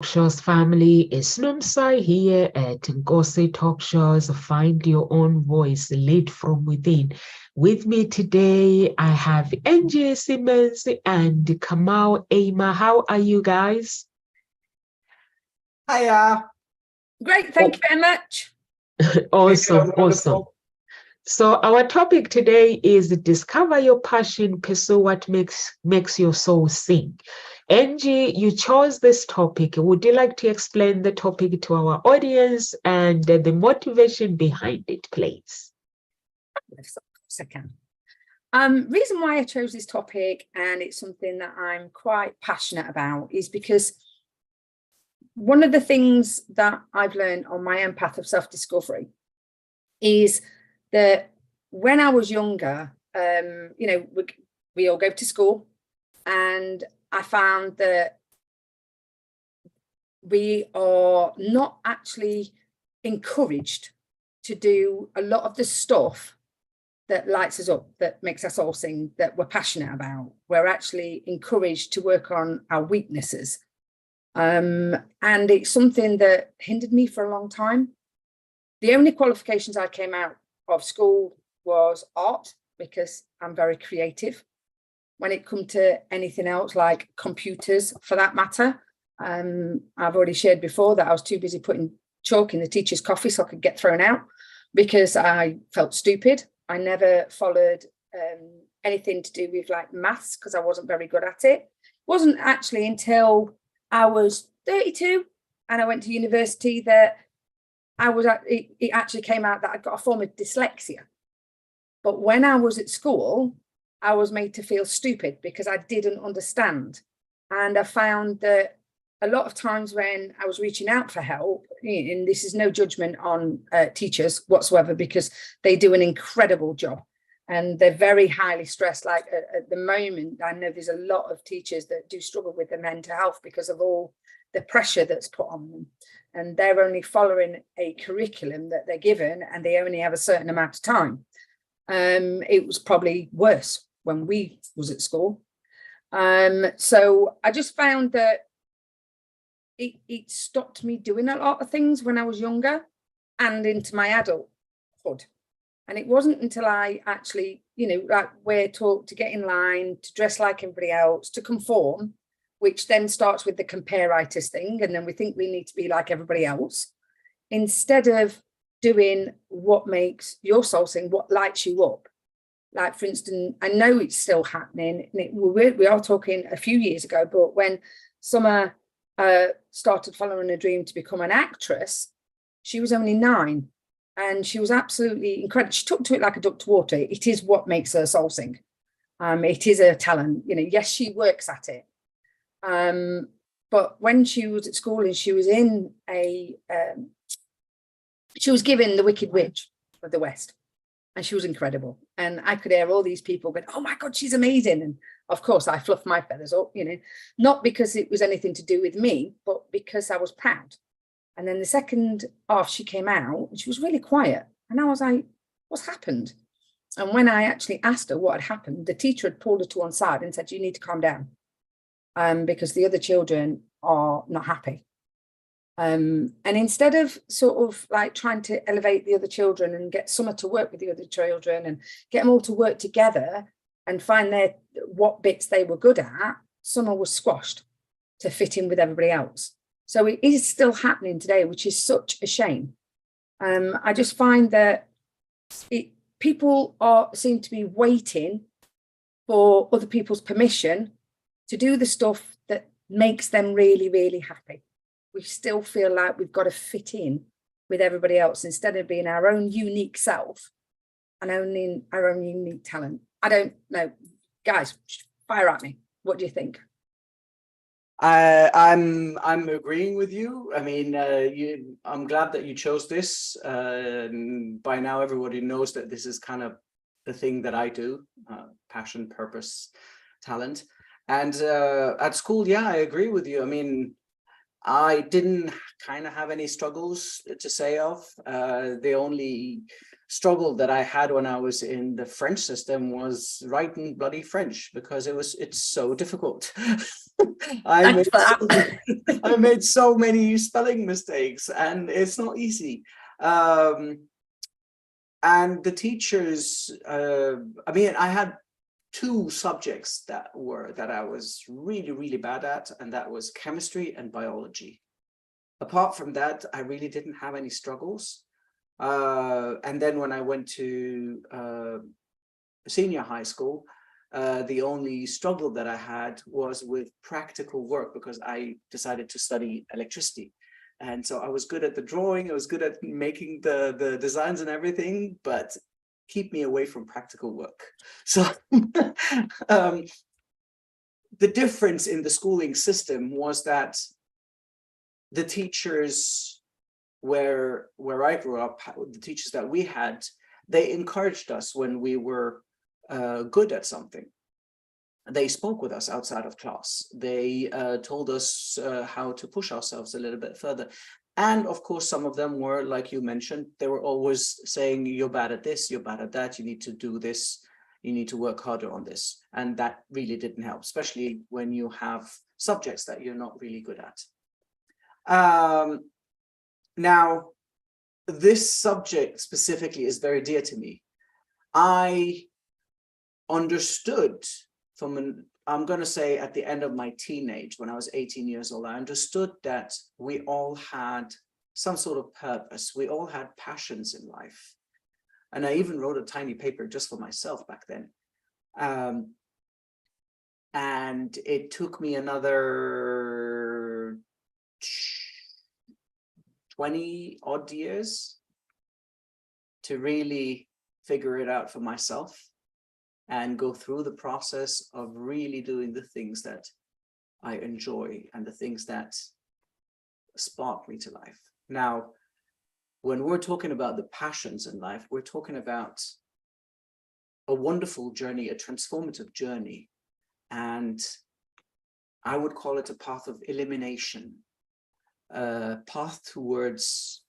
Shows family, it's Nomsai here at Ngosi Talk Shows. Find your own voice, lead from within. With me today, I have Angie Simmons and Kamal Aima. How are you guys? Hiya. Great, thank you very much. Awesome. So our topic today is discover your passion, pursue what makes your soul sing. Angie, you chose this topic. Would you like to explain the topic to our audience and the motivation behind it, please? Yes, of course I can. Reason why I chose this topic, and it's something that I'm quite passionate about, is because one of the things that I've learned on my own path of self-discovery is that when I was younger, we all go to school, and I found that we are not actually encouraged to do a lot of the stuff that lights us up, that makes us all sing, that we're passionate about. We're actually encouraged to work on our weaknesses. And it's something that hindered me for a long time. The only qualifications I came out of school was art, because I'm very creative. When it comes to anything else, like computers for that matter, I've already shared before that I was too busy putting chalk in the teacher's coffee so I could get thrown out because I felt stupid. I never followed anything to do with like maths because I wasn't very good at it. It wasn't actually until I was 32 and I went to university that it actually came out that I got a form of dyslexia. But when I was at school, I was made to feel stupid because I didn't understand. And I found that a lot of times when I was reaching out for help, and this is no judgment on teachers whatsoever, because they do an incredible job and they're very highly stressed. Like at the moment, I know there's a lot of teachers that do struggle with their mental health because of all the pressure that's put on them. And they're only following a curriculum that they're given and they only have a certain amount of time. It was probably worse when we was at school. So I just found that it stopped me doing a lot of things when I was younger and into my adulthood. And it wasn't until I actually, like we're taught to get in line, to dress like everybody else, to conform, which then starts with the compare-itis thing. And then we think we need to be like everybody else, instead of doing what makes your soul sing, what lights you up. Like, for instance, I know it's still happening. We are talking a few years ago, but when Summer started following a dream to become an actress, she was only 9 and she was absolutely incredible. She took to it like a duck to water. It is what makes her soul sing. It is a talent. Yes, she works at it. But when she was at school and she was in she was given the Wicked Witch of the West, and she was incredible. And I could hear all these people going, "Oh my God, she's amazing!" And of course, I fluffed my feathers up, not because it was anything to do with me, but because I was proud. And then the second half, she came out and she was really quiet. And I was like, "What's happened?" And when I actually asked her what had happened, the teacher had pulled her to one side and said, "You need to calm down, because the other children are not happy." And instead of sort of like trying to elevate the other children and get Summer to work with the other children and get them all to work together and find what bits they were good at, Summer was squashed to fit in with everybody else. So it is still happening today, which is such a shame. I just find that people seem to be waiting for other people's permission to do the stuff that makes them really, really happy. We still feel like we've got to fit in with everybody else instead of being our own unique self and owning our own unique talent. I don't know, guys, fire at me. What do you think? I'm agreeing with you. I mean, I'm glad that you chose this. By now, everybody knows that this is kind of the thing that I do: passion, purpose, talent. And at school, yeah, I agree with you. I mean, I didn't kind of have any struggles to say of. The only struggle that I had when I was in the French system was writing bloody French, because it's so difficult. I Thanks for that. I made so many spelling mistakes, and it's not easy. And the teachers, I mean, I had two subjects that I was really, really bad at, and that was chemistry and biology. Apart from that, I really didn't have any struggles. And then when I went to senior high school, the only struggle that I had was with practical work, because I decided to study electricity. And so I was good at the drawing, I was good at making the designs and everything, but keep me away from practical work. So the difference in the schooling system was that the teachers where I grew up, the teachers that we had, they encouraged us when we were good at something. They spoke with us outside of class. They told us how to push ourselves a little bit further. And of course, some of them were, like you mentioned, they were always saying, you're bad at this, you're bad at that, you need to do this, you need to work harder on this. And that really didn't help, especially when you have subjects that you're not really good at. Now, this subject specifically is very dear to me. I understood I'm going to say at the end of my teenage, when I was 18 years old, I understood that we all had some sort of purpose. We all had passions in life. And I even wrote a tiny paper just for myself back then. And it took me another 20 odd years to really figure it out for myself and go through the process of really doing the things that I enjoy and the things that spark me to life. Now, when we're talking about the passions in life, we're talking about a wonderful journey, a transformative journey. And I would call it a path of elimination, a path towards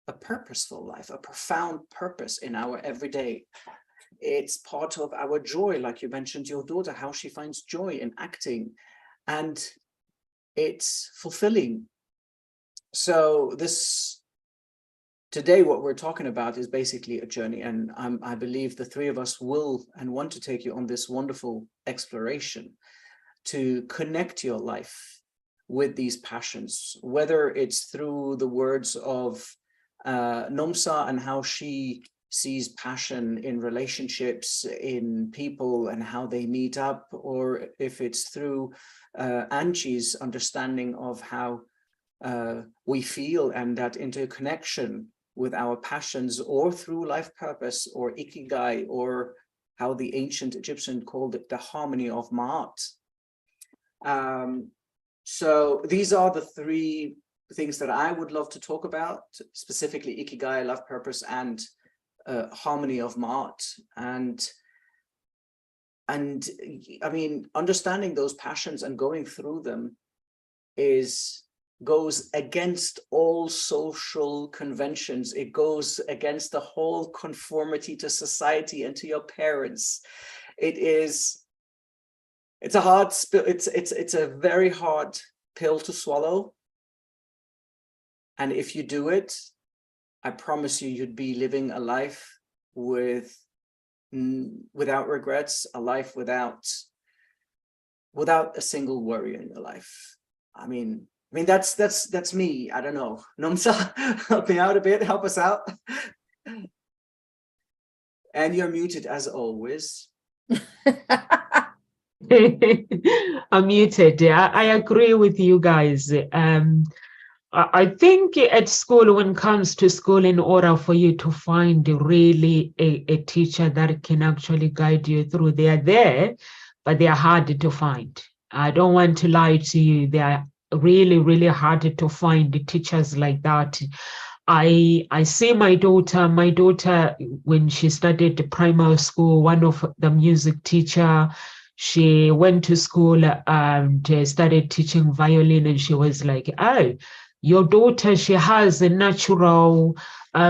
a purposeful life, a profound purpose in our everyday. It's part of our joy, like you mentioned, your daughter, how she finds joy in acting, and it's fulfilling. So today, what we're talking about is basically a journey, and I believe the three of us will and want to take you on this wonderful exploration to connect your life with these passions, whether it's through the words of Nomsa and how she sees passion in relationships, in people and how they meet up, or if it's through Angie's understanding of how we feel and that interconnection with our passions, or through life purpose or ikigai, or how the ancient Egyptian called it, the harmony of Ma'at. So these are the three things that I would love to talk about, specifically ikigai, life purpose, and harmony of Ma'at. And I mean, understanding those passions and going through them goes against all social conventions. It goes against the whole conformity to society and to your parents. It's a very hard pill to swallow. And if you do it, I promise you, you'd be living a life without regrets, a life without a single worry in your life. I mean, that's me. I don't know. Nomsa, help me out a bit. Help us out. And you're muted as always. I'm muted. Yeah, I agree with you guys. I think at school, when it comes to school, in order for you to find really a teacher that can actually guide you through, they are there, but they are hard to find. I don't want to lie to you. They are really, really hard to find teachers like that. I see my daughter, when she started primary school, one of the music teacher, she went to school and started teaching violin, and she was like, oh, your daughter, she has a natural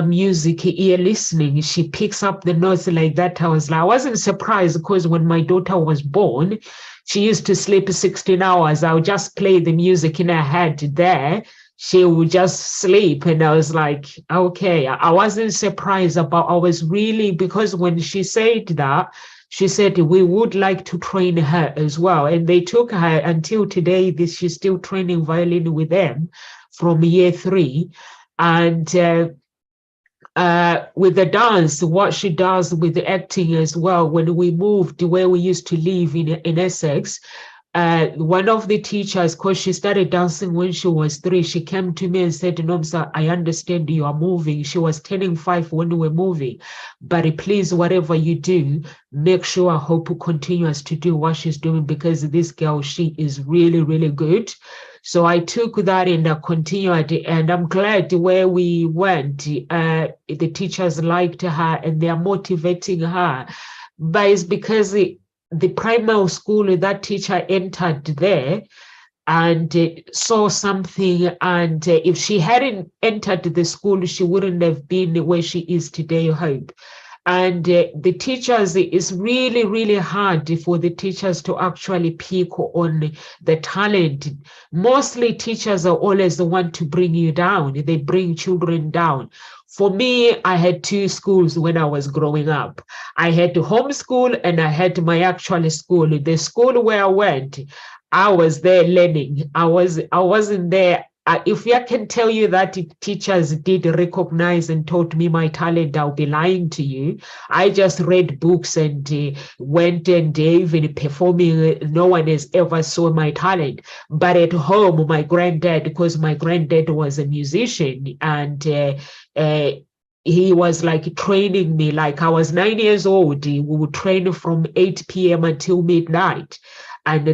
music ear listening. She picks up the notes like that. I wasn't surprised, because when my daughter was born, she used to sleep 16 hours. I would just play the music in her head there. She would just sleep. And I was like, okay, I wasn't surprised about, I was really, because when she said that, she said, we would like to train her as well. And they took her until today, she's still training violin with them from year 3. And with the dance, what she does with the acting as well, when we moved where we used to live in Essex, one of the teachers, because she started dancing when she was 3, she came to me and said, Nomsa, I understand you are moving. She was turning 5 when we were moving, but please, whatever you do, make sure Hope continues to do what she's doing, because this girl, she is really, really good. So I took that and I continued, and I'm glad where we went, the teachers liked her and they are motivating her. But it's because the primary school, that teacher entered there and saw something, and if she hadn't entered the school, she wouldn't have been where she is today, Hope. And the teachers, it's really, really hard for the teachers to actually pick on the talent. Mostly teachers are always the one to bring you down. They bring children down. For me, I had 2 schools when I was growing up. I had the homeschool and I had my actual school. The school where I went, I was there learning. I wasn't there. If I can tell you that teachers did recognize and taught me my talent, I'll be lying to you. I just read books and went and even performing. No one has ever saw my talent. But at home, my granddad, because my granddad was a musician, and he was like training me. Like I was 9 years old. We would train from 8 p.m. until midnight. And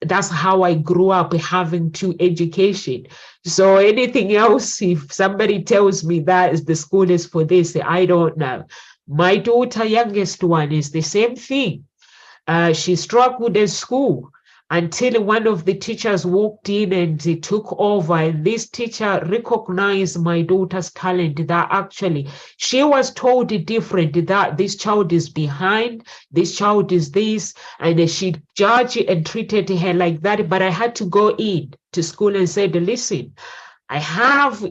that's how I grew up, having 2 education. So anything else, if somebody tells me that the school is for this, I don't know. My daughter, youngest one, is the same thing. She struggled at school until one of the teachers walked in and took over. And this teacher recognized my daughter's talent, that actually she was told different, that this child is behind, this child is this, and she judged and treated her like that. But I had to go in to school and said, listen, I have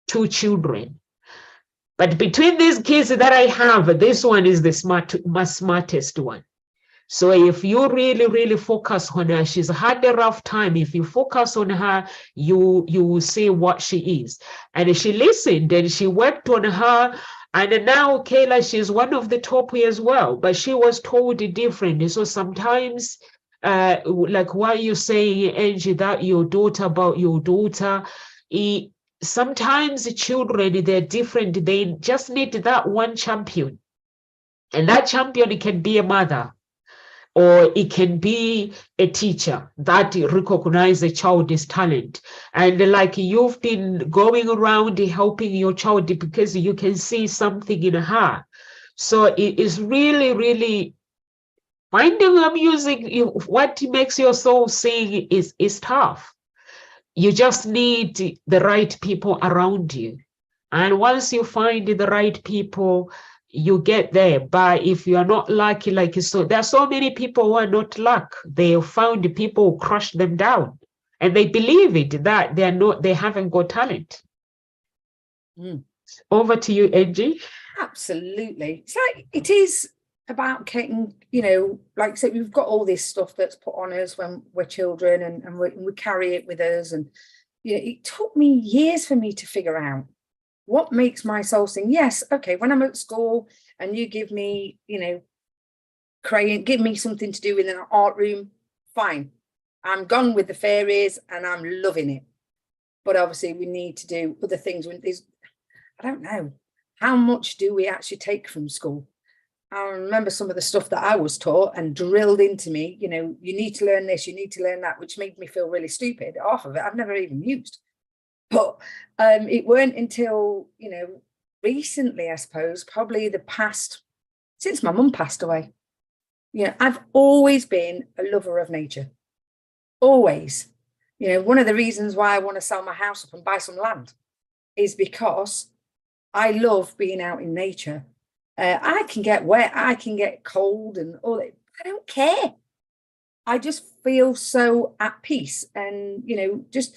2 children. But between these kids that I have, this one is the smartest one. So if you really, really focus on her, she's had a rough time. If you focus on her, you will see what she is. And she listened and she worked on her. And now Kayla, she's one of the top as well, but she was told different. So sometimes, like what you're saying, Angie, that about your daughter, sometimes the children, they're different. They just need that one champion. And that champion can be a mother, or it can be a teacher that recognizes a child's talent. And like you've been going around helping your child because you can see something in her. So it is really, really finding a music, what makes your soul sing is tough. You just need the right people around you. And once you find the right people, you get there. But if you are not lucky, like so, there are so many people who are not lucky. They found people who crush them down, and they believe it, that they haven't got talent. Over to you, Angie. Absolutely. It's like, it is about getting, like I said, we've got all this stuff that's put on us when we're children, and we carry it with us. And it took me years for me to figure out what makes my soul sing. Yes, okay, when I'm at school and you give me, crayon, give me something to do in an art room, fine. I'm gone with the fairies and I'm loving it. But obviously we need to do other things. When I don't know, how much do we actually take from school? I remember some of the stuff that I was taught and drilled into me, you need to learn this, you need to learn that, which made me feel really stupid. Half of it I've never even used. But it weren't until, recently, I suppose, probably since my mum passed away. I've always been a lover of nature. Always. One of the reasons why I want to sell my house up and buy some land is because I love being out in nature. I can get wet, I can get cold and all that. I don't care. I just feel so at peace. And, you know, just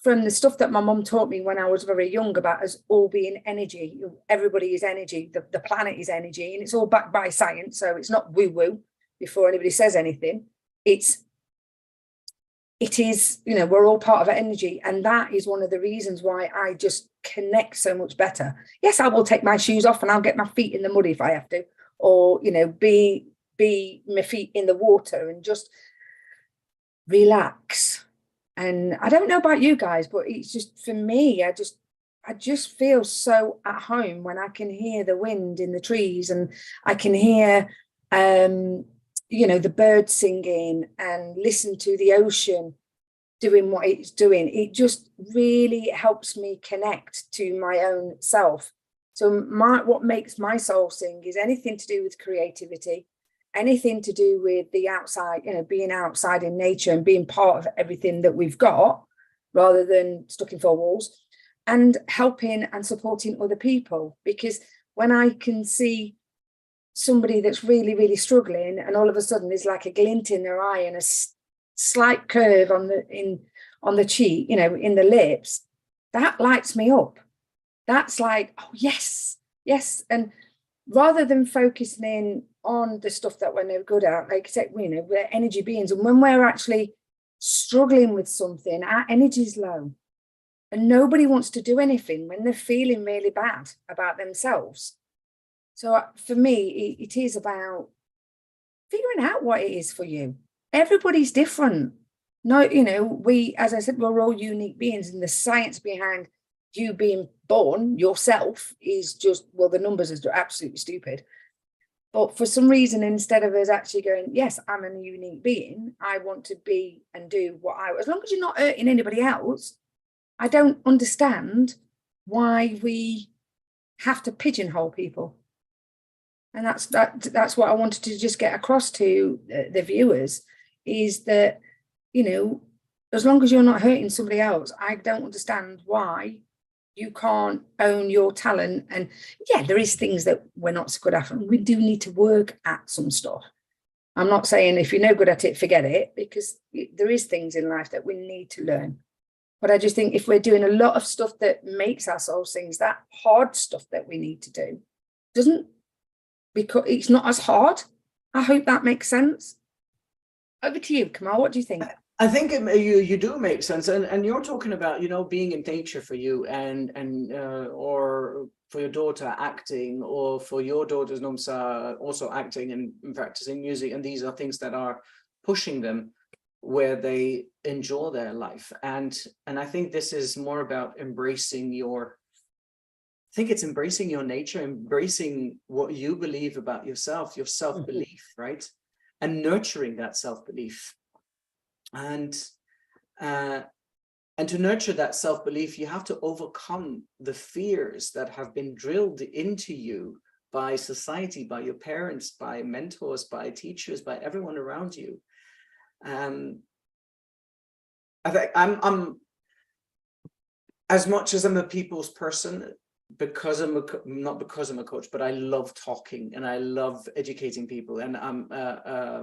from the stuff that my mum taught me when I was very young about us all being energy, everybody is energy, the planet is energy, and it's all backed by science. So it's not woo-woo before anybody says anything. It is, you know, we're all part of energy. And that is one of the reasons why I just connect so much better. Yes, I will take my shoes off and I'll get my feet in the mud if I have to, or, you know, be my feet in the water and just relax. And I don't know about you guys, but it's just, for me, I just feel so at home when I can hear the wind in the trees, and I can hear you know, the birds singing, and listen to the ocean doing what it's doing. It just really helps me connect to my own self. So what makes my soul sing is anything to do with creativity, anything to do with the outside, you know, being outside in nature and being part of everything that we've got, rather than stuck in four walls, and helping and supporting other people. Because when I can see somebody that's really, really struggling, and all of a sudden there's like a glint in their eye and a slight curve on the cheek, you know, in the lips, that lights me up. That's like, oh yes. And rather than focusing in on the stuff that we're no good at, like I said, you know, we're energy beings, and when we're actually struggling with something, our energy is low, and nobody wants to do anything when they're feeling really bad about themselves. So for me, it is about figuring out what it is for you. Everybody's different. No, you know, as I said, we're all unique beings, and the science behind you being born yourself is just, well, the numbers are absolutely stupid. But for some reason, instead of us actually going, yes, I'm a unique being, I want to be and do what as long as you're not hurting anybody else, I don't understand why we have to pigeonhole people. And that's what I wanted to just get across to the viewers, is that, you know, as long as you're not hurting somebody else, I don't understand why you can't own your talent. And yeah, there is things that we're not so good at, and we do need to work at some stuff. I'm not saying if you're no good at it, forget it, because there is things in life that we need to learn. But I just think if we're doing a lot of stuff that makes our soul sings, that hard stuff that we need to do doesn't, because it's not as hard. I hope that makes sense. Over to you, Kamal. What do you think? I think you do make sense, and you're talking about, you know, being in nature for you, and or for your daughter acting, or for your daughter's Nomsa also acting and practicing music, and these are things that are pushing them where they enjoy their life, and I think this is more about embracing your. I think it's embracing your nature, embracing what you believe about yourself, your self-belief, right? And nurturing that self-belief. And to nurture that self-belief, you have to overcome the fears that have been drilled into you by society, by your parents, by mentors, by teachers, by everyone around you. I think I'm as much as I'm a people's person, because not because I'm a coach, but I love talking and I love educating people, and I'm a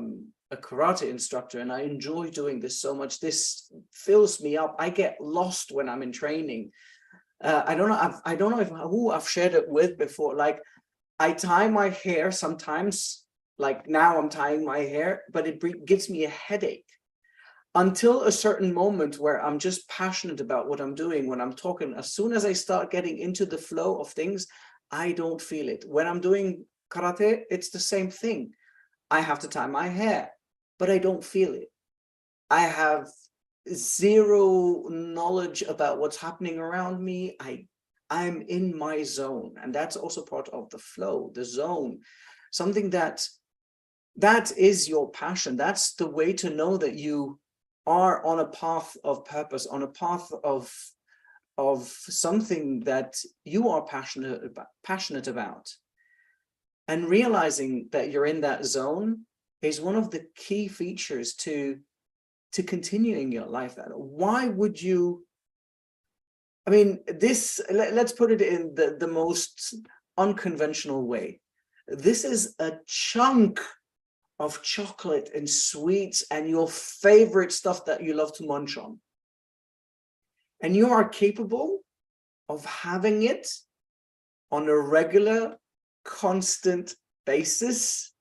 karate instructor, and I enjoy doing this so much. This fills me up. I get lost when I'm in training. I don't know who I've shared it with before. Like, I tie my hair sometimes, like now I'm tying my hair, but it gives me a headache until a certain moment where I'm just passionate about what I'm doing. When I'm talking, as soon as I start getting into the flow of things, I don't feel it. When I'm doing karate, it's the same thing. I have to tie my hair, but I don't feel it. I have zero knowledge about what's happening around me. I'm in my zone, and that's also part of the flow, the zone, something that is your passion. That's the way to know that you are on a path of purpose, on a path of something that you are passionate about. And realizing that you're in that zone is one of the key features to continuing your life. Why would you, I mean, let's put it in the most unconventional way. This is a chunk of chocolate and sweets and your favorite stuff that you love to munch on. And you are capable of having it on a regular, constant basis.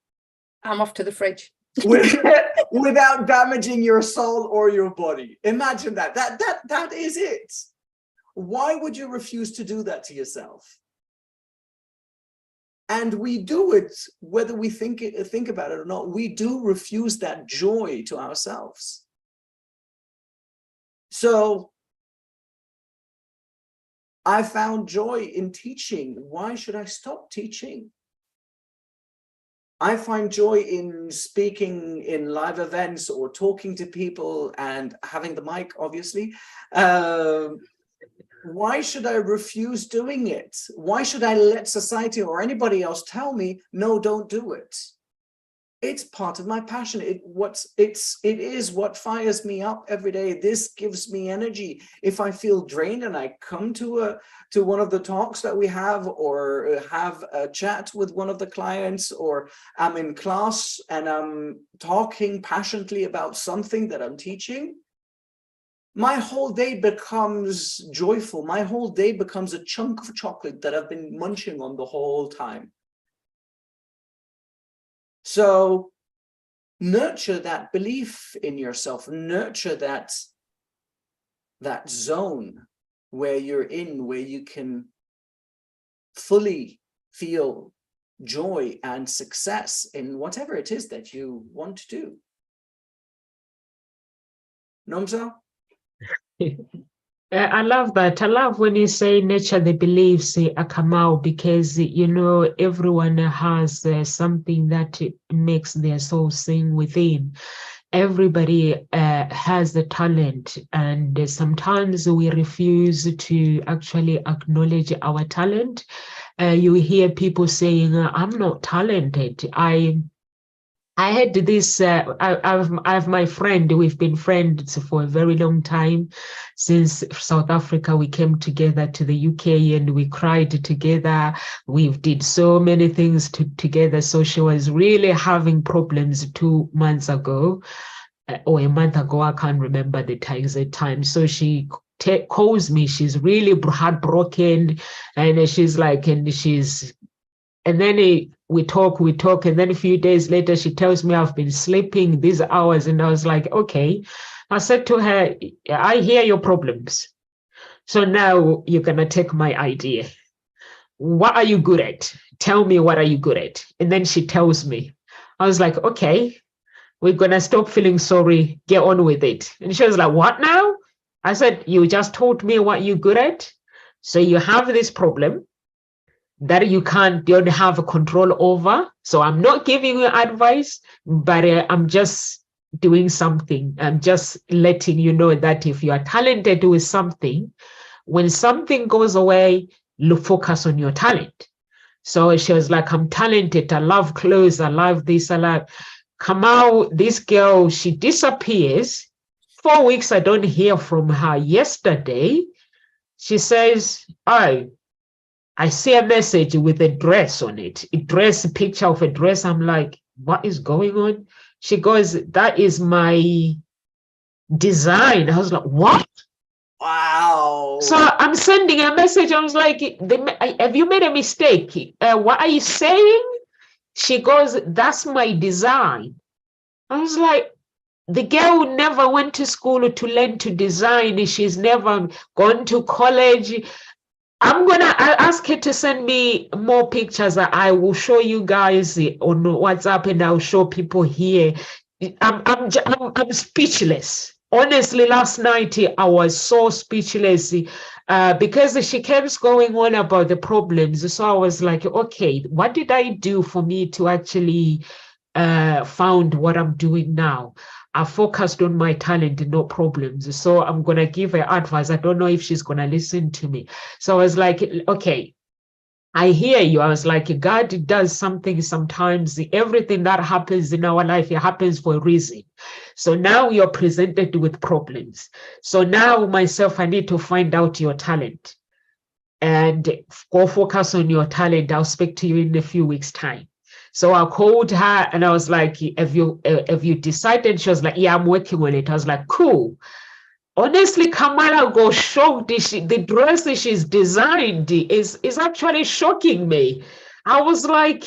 I'm off to the fridge. Without damaging your soul or your body. Imagine that. That is it. Why would you refuse to do that to yourself? And we do it, whether we think about it or not. We do refuse that joy to ourselves. So I found joy in teaching. Why should I stop teaching? I find joy in speaking in live events or talking to people and having the mic, obviously. Why should I refuse doing it? Why should I let society or anybody else tell me, no, don't do it? It's part of my passion. It is what fires me up every day. This gives me energy. If I feel drained and I come to one of the talks that we have, or have a chat with one of the clients, or I'm in class and I'm talking passionately about something that I'm teaching, my whole day becomes joyful. My whole day becomes a chunk of chocolate that I've been munching on the whole time. So nurture that belief in yourself, nurture that zone where you're in, where you can fully feel joy and success in whatever it is that you want to do. Nomsa? I love that. I love when you say nurture the beliefs, Akamau, because, you know, everyone has something that makes their soul sing within. Everybody has the talent, and sometimes we refuse to actually acknowledge our talent. You hear people saying, I'm not talented. I had this, I have my friend, we've been friends for a very long time. Since South Africa, we came together to the UK and we cried together. We did so many things together. So she was really having problems 2 months ago, or a month ago, I can't remember the exact time. So she calls me, she's really heartbroken, and she's like, and then we talk, and then a few days later, she tells me I've been sleeping these hours. And I was like, okay. I said to her, I hear your problems. So now you're going to take my idea. What are you good at? Tell me, what are you good at? And then she tells me. I was like, okay, we're going to stop feeling sorry. Get on with it. And she was like, what now? I said, you just told me what you're good at. So you have this problem that you don't have a control over. So I'm not giving you advice, but I'm just doing something. I'm just letting you know that if you are talented with something, when something goes away, focus on your talent. So she was like, I'm talented. I love clothes. I love this. I love. Kamau, this girl, she disappears. 4 weeks, I don't hear from her. Yesterday, she says, oh, I see a message with a dress on it, a picture of a dress. I'm like, what is going on? She goes, that is my design. I was like, what? Wow. So I'm sending a message. I was like, have you made a mistake? What are you saying? She goes, that's my design. I was like, the girl never went to school to learn to design. She's never gone to college. I'm going to ask her to send me more pictures that I will show you guys on WhatsApp, and I'll show people here. I'm speechless. Honestly, last night I was so speechless because she kept going on about the problems. So I was like, okay, what did I do for me to actually found what I'm doing now? I focused on my talent and no problems. So I'm going to give her advice. I don't know if she's going to listen to me. So I was like, okay, I hear you. I was like, God does something sometimes. Everything that happens in our life, it happens for a reason. So now you're presented with problems. So now myself, I need to find out your talent and go focus on your talent. I'll speak to you in a few weeks' time. So I called her and I was like, have you decided? She was like, yeah, I'm working on it. I was like, cool. Honestly, Kamala got shocked. The dress that she's designed is actually shocking me. I was like,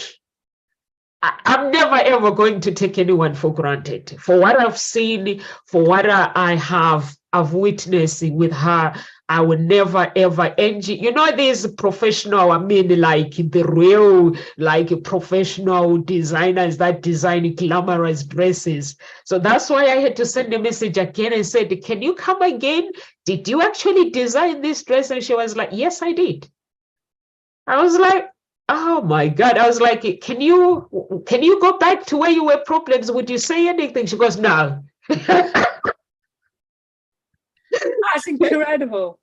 I'm never ever going to take anyone for granted. For what I've seen, for what I've witnessed with her, I will never ever envy. You know, these professional, I mean, like the real, like professional designers that design glamorous dresses. So that's why I had to send a message again and said, can you come again? Did you actually design this dress? And she was like, yes, I did. I was like, oh my God. I was like, can you go back to where you were problems? Would you say anything? She goes, no. That's incredible.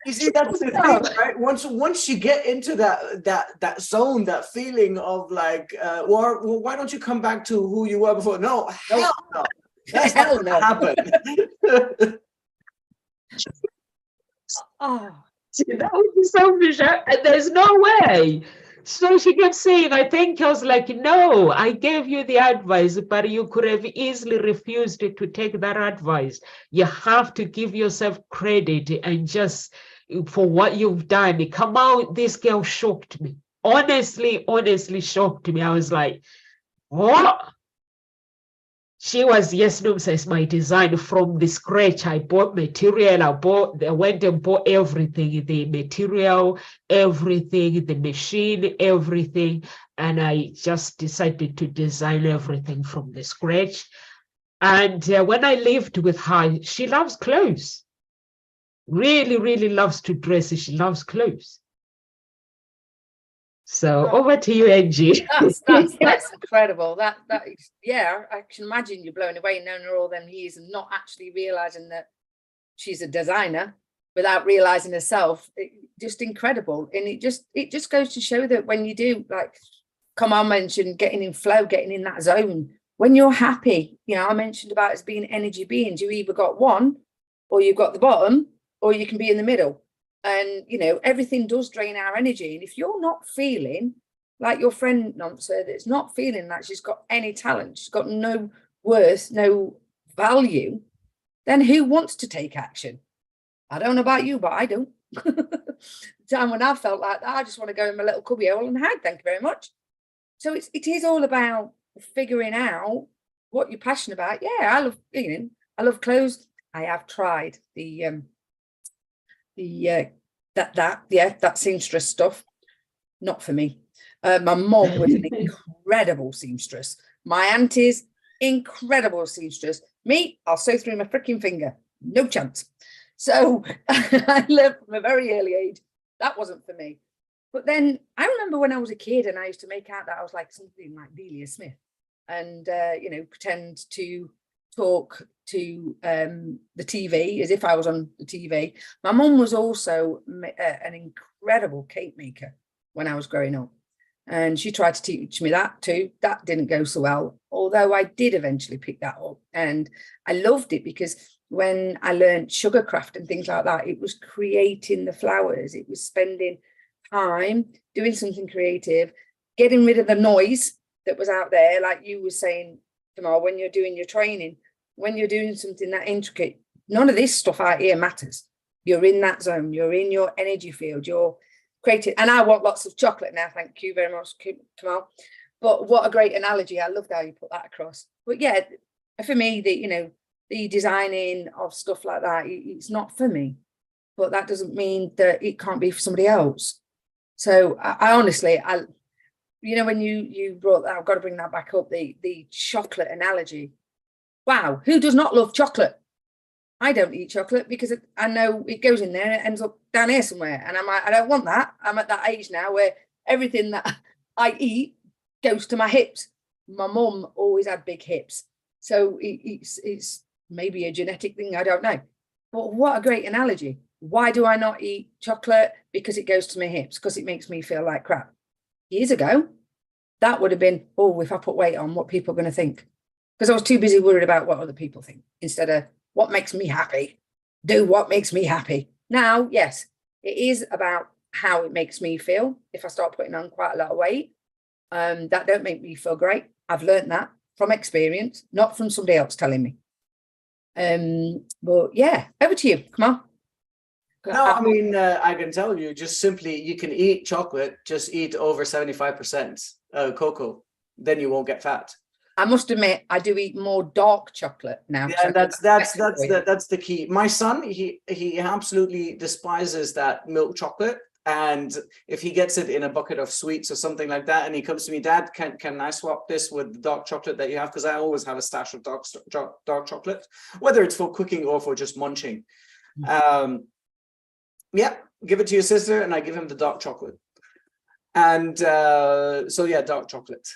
You see, that's the thing, right? Once you get into that zone, that feeling of like, well, why don't you come back to who you were before? No, hell no. That's not going to happen. Oh, That would be selfish. There's no way. So she kept saying, I think I was like, no, I gave you the advice, but you could have easily refused to take that advice. You have to give yourself credit and just for what you've done. Come out, this girl shocked me. Honestly shocked me. I was like, what? She was, yes, no, says my design from the scratch. I bought material, I went and bought everything, the material, everything, the machine, everything. And I just decided to design everything from the scratch. And when I lived with her, she loves clothes. Really, really loves to dress. She loves clothes. So over to you, Angie. that's incredible. That is, yeah, I can imagine you're blown away knowing her all them years and not actually realizing that she's a designer without realizing herself. Just incredible. And it just goes to show that when you do, like Kamal mentioned, getting in flow, getting in that zone, when you're happy, you know, I mentioned about us being energy beings. You either got one or you've got the bottom, or you can be in the middle. And, you know, everything does drain our energy. And if you're not feeling like your friend Nonsa, that's not feeling like she's got any talent, she's got no worth, no value, then who wants to take action? I don't know about you, but I don't. The time when I felt like that, I just want to go in my little cubby hole and hide. Thank you very much. So it is all about figuring out what you're passionate about. Yeah, I love clothes. I have tried that seamstress stuff. Not for me. My mom was an incredible seamstress. My auntie's incredible seamstress. Me, I'll sew through my freaking finger. No chance. So I learned from a very early age that wasn't for me. But then I remember when I was a kid and I used to make out that I was like something like Delia Smith and pretend to talk to the TV as if I was on the TV. My mum was also an incredible cake maker when I was growing up. And she tried to teach me that too. That didn't go so well, although I did eventually pick that up. And I loved it because when I learned sugarcraft and things like that, it was creating the flowers. It was spending time doing something creative, getting rid of the noise that was out there. Like you were saying, Kamal, when you're doing your training, when you're doing something that intricate, none of this stuff out here matters. You're in that zone. You're in your energy field. You're creative. And I want lots of chocolate now. Thank you very much, Kamal. But what a great analogy. I loved how you put that across. But yeah, for me, the designing of stuff like that, it's not for me. But that doesn't mean that it can't be for somebody else. So I honestly, when you brought that, I've got to bring that back up, the chocolate analogy. Wow, who does not love chocolate? I don't eat chocolate because I know it goes in there and it ends up down here somewhere. And I'm like, I don't want that. I'm at that age now where everything that I eat goes to my hips. My mum always had big hips. So it's maybe a genetic thing, I don't know. But what a great analogy. Why do I not eat chocolate? Because it goes to my hips, because it makes me feel like crap. Years ago, that would have been, oh, if I put weight on, what people are going to think? Because I was too busy worried about what other people think instead of what makes me happy. Do what makes me happy. Now, yes, it is about how it makes me feel. If I start putting on quite a lot of weight, That don't make me feel great. I've learned that from experience, not from somebody else telling me. But yeah, over to you. Come on. No, I mean, I can tell you, just simply, you can eat chocolate, just eat over 75% cocoa, then you won't get fat. I must admit, I do eat more dark chocolate now. Yeah, that's the key. My son, he absolutely despises that milk chocolate, and if he gets it in a bucket of sweets or something like that, and he comes to me, Dad, can I swap this with the dark chocolate that you have? Because I always have a stash of dark chocolate, whether it's for cooking or for just munching. Yeah, give it to your sister, and I give him the dark chocolate. And so yeah, dark chocolate.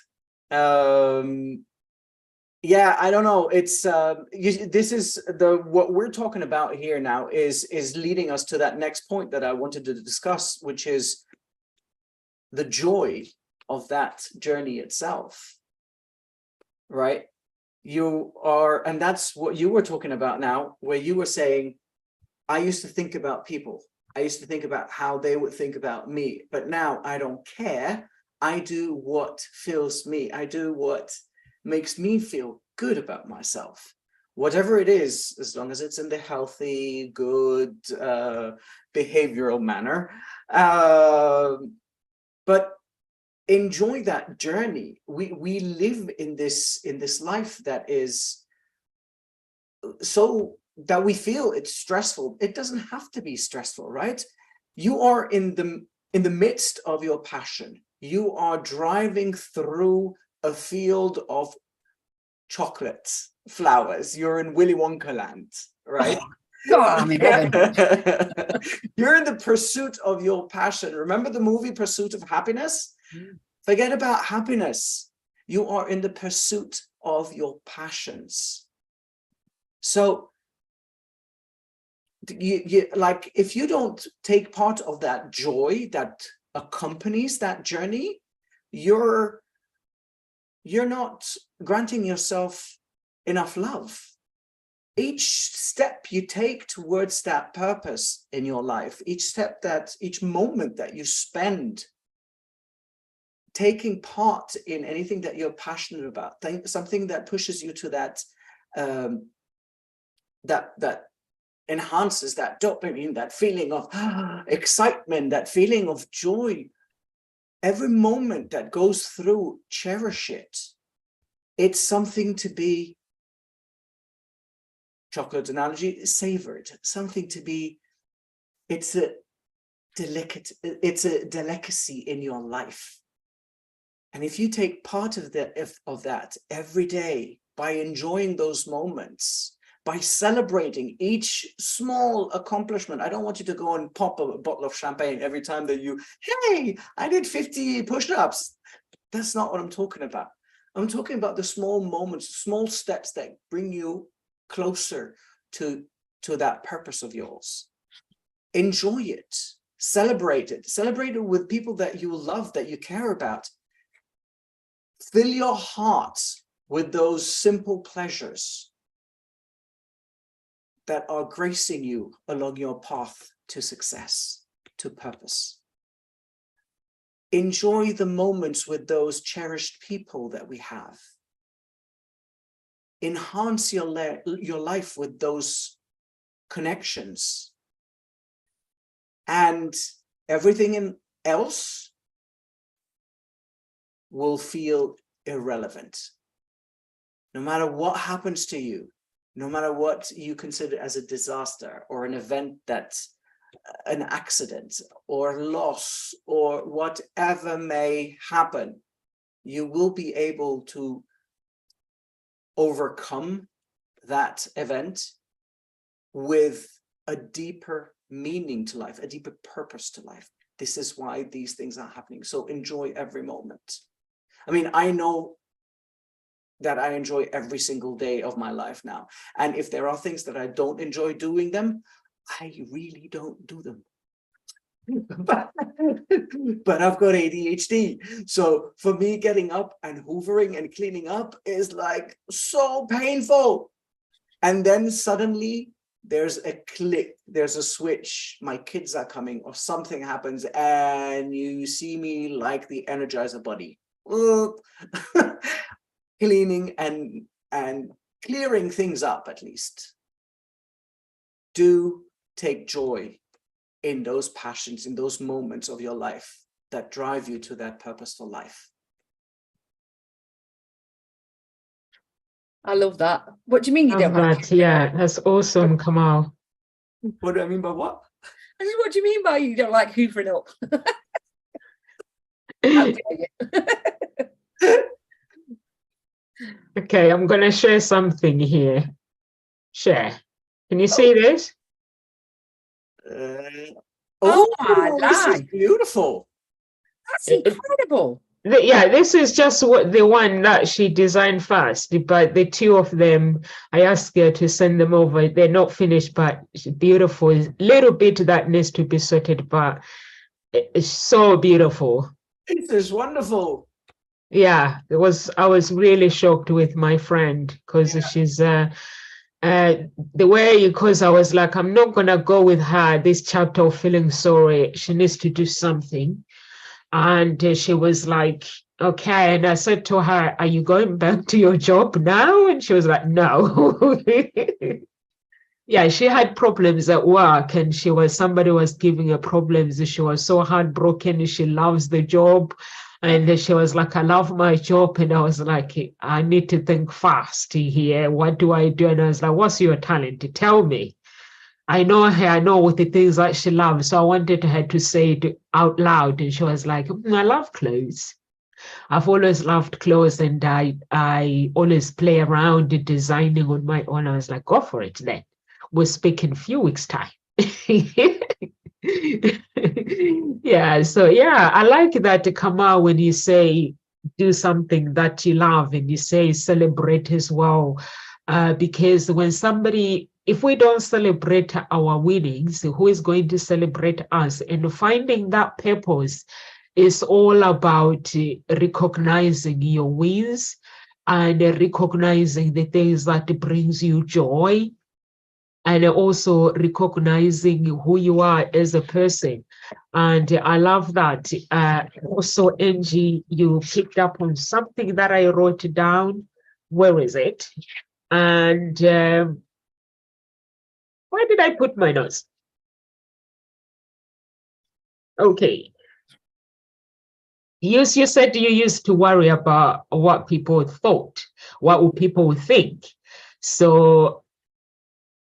Yeah, I don't know. It's this is what we're talking about here now is leading us to that next point that I wanted to discuss, which is the joy of that journey itself. Right? You are, and that's what you were talking about now, where you were saying, I used to think about people. I used to think about how they would think about me, but now I don't care. I do what fills me. I do what makes me feel good about myself, whatever it is, as long as it's in the healthy, good, behavioral manner. But enjoy that journey. We live in this life that is so that we feel it's stressful. It doesn't have to be stressful, right? You are in the midst of your passion. You are driving through a field of chocolate flowers. You're in Willy Wonka land, right? God, I'm in heaven. You're in the pursuit of your passion. Remember the movie Pursuit of Happiness? Forget about happiness. You are in the pursuit of your passions. So you like, if you don't take part of that joy that accompanies that journey, you're not granting yourself enough love. Each step you take towards that purpose in your life, each moment that you spend taking part in anything that you're passionate about, something that pushes you to that that enhances that dopamine, that feeling of excitement, that feeling of joy. Every moment that goes through, cherish it. It's something to be, chocolate analogy, savored, something to be, it's a delicacy in your life. And if you take part of that every day by enjoying those moments, by celebrating each small accomplishment. I don't want you to go and pop a bottle of champagne every time that hey, I did 50 push-ups. That's not what I'm talking about. I'm talking about the small moments, small steps that bring you closer to that purpose of yours. Enjoy it, celebrate it with people that you love, that you care about. Fill your heart with those simple pleasures that are gracing you along your path to success, to purpose. Enjoy the moments with those cherished people that we have. Enhance your life with those connections. And everything else will feel irrelevant. No matter what happens to you, no matter what you consider as a disaster or an event that's an accident or loss or whatever may happen, you will be able to overcome that event with a deeper meaning to life, a deeper purpose to life. This is why these things are happening. So enjoy every moment. I mean, I know that I enjoy every single day of my life now. And if there are things that I don't enjoy doing them, I really don't do them. But I've got ADHD. So for me, getting up and hoovering and cleaning up is like so painful. And then suddenly there's a click, there's a switch, my kids are coming or something happens and you see me like the Energizer Bunny. cleaning and clearing things up, at least. Do take joy in those passions, in those moments of your life that drive you to that purposeful life. I love that. What do you mean you don't Love like that. it? Yeah, that's awesome, Kamal. What do I mean by what? I said, what do you mean by you don't like hoovering up? How dare you? Okay, I'm going to share something here. Share. Can you see this? Oh my this is life. beautiful. That's incredible. Yeah, this is just what the one that she designed first, but the two of them, I asked her to send them over. They're not finished, but it's beautiful. A little bit that needs to be sorted, but it's so beautiful. It is wonderful. Yeah, I was really shocked with my friend because she's the way, because I was like, I'm not gonna go with her this chapter of feeling sorry. She needs to do something. And she was like, okay. And I said to her, are you going back to your job now? And she was like, no. Yeah, she had problems at work, and somebody was giving her problems. She was so heartbroken. She loves the job. And she was like, I love my job. And I was like, I need to think fast here. What do I do? And I was like, what's your talent? Tell me. I know her, I know what the things that she loves. So I wanted her to say it out loud. And she was like, I love clothes. I've always loved clothes, and I always play around designing on my own. I was like, go for it then. We'll speak in a few weeks' time. Yeah, so yeah, I like that, Kamal, when you say do something that you love and you say celebrate as well. Because when if we don't celebrate our winnings, who is going to celebrate us? And finding that purpose is all about recognizing your wins and recognizing the things that brings you joy, and also recognizing who you are as a person. And I love that. Also, Angie, you picked up on something that I wrote down. Where is it? And where did I put my notes? Okay. You said you used to worry about what people thought, what would people think. So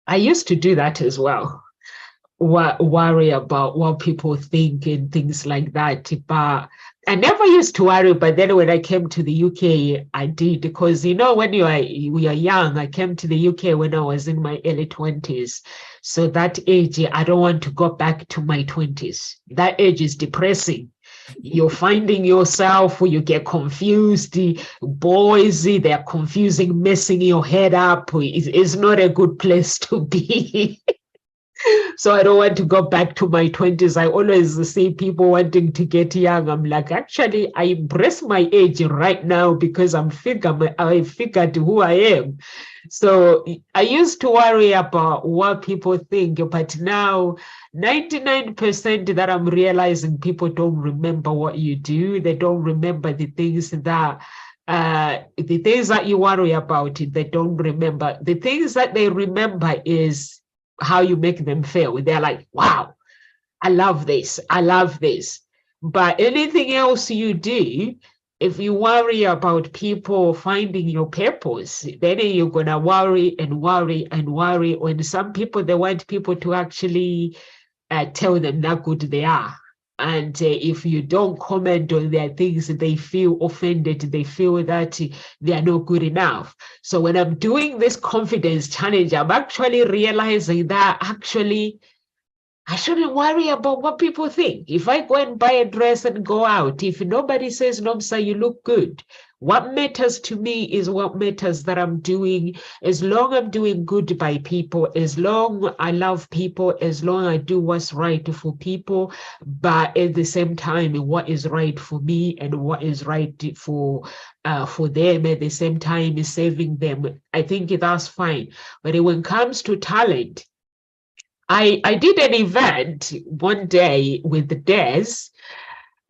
I used to do that as well. Worry about what people think and things like that. But I never used to worry. But then when I came to the UK, I did, because when we are young, I came to the UK when I was in my early 20s. So that age, I don't want to go back to my 20s. That age is depressing. You're finding yourself, you get confused. Boys, they're confusing, messing your head up. It's not a good place to be. So I don't want to go back to my 20s. I always see people wanting to get young. I'm like, actually, I embrace my age right now because I figured who I am. So I used to worry about what people think, but now 99% that I'm realizing, people don't remember what you do. They don't remember the things that you worry about. They don't remember. The things that they remember is how you make them feel. They're like, wow, I love this. I love this. But anything else you do, if you worry about people finding your purpose, then you're going to worry and worry and worry. When some people, they want people to actually tell them how good they are. And if you don't comment on their things, they feel offended. They feel that they are not good enough. So when I'm doing this confidence challenge, I'm actually realizing that actually I shouldn't worry about what people think. If I go and buy a dress and go out, if nobody says, Nomsa, you look good, what matters to me is what matters that I'm doing. As long I'm doing good by people, as long I love people, as long I do what's right for people, but at the same time, what is right for me and what is right for them at the same time is saving them. I think that's fine. But when it comes to talent, I did an event one day with Des,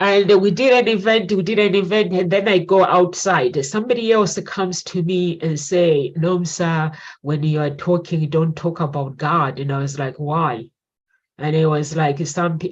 And we did an event, and then I go outside. Somebody else comes to me and say, Nomsa, when you are talking, don't talk about God. And I was like, why? And it was like,